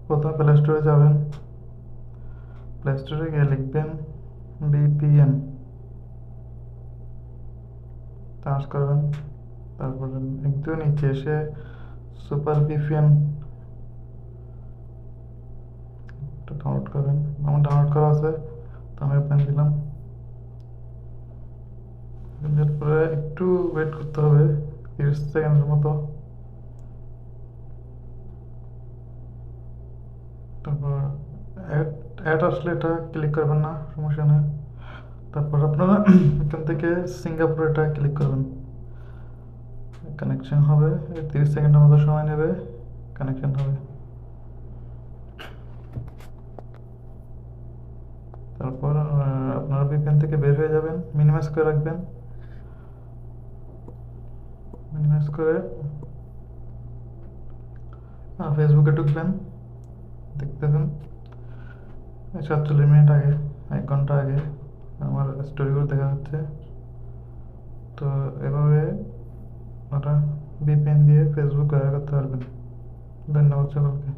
প্রথমে প্লে স্টোরে যাবেন, প্লে স্টোরে গিয়ে লিখবেন VPN, সার্চ করবেন। তারপরে একটু নিচে এসে সুপার VPN ডাউনলোড করবেন। আমার ডাউনলোড করা আছে, তো আমি ওপেন দিলাম। এরপরে একটু ওয়েট করতে হবে 30 সেকেন্ডের মতো। তারপর অ্যাড অ্যাড আসলে এটা ক্লিক করবেন না, সমস্যা নেই। তারপর আপনারা এখান থেকে সিঙ্গাপুরে এটা ক্লিক করবেন। কানেকশন হবে, 30 সেকেন্ডের মতো সময় নেবে, কানেকশন হবে। তারপর আপনারা VPN থেকে বের হয়ে যাবেন, মিনিমাইজ করে রাখবেন। মিনিমাইজ করে ফেসবুকে ঢুকবেন, দেখতেছেন 47 মিনিট আগে, 1 ঘন্টা আগে আমার স্টোরিগুলো দেখা যাচ্ছে। তো এভাবে ওটা VPN দিয়ে ফেসবুক ব্যবহার করতে পারবেন। ধন্যবাদ সকলকে।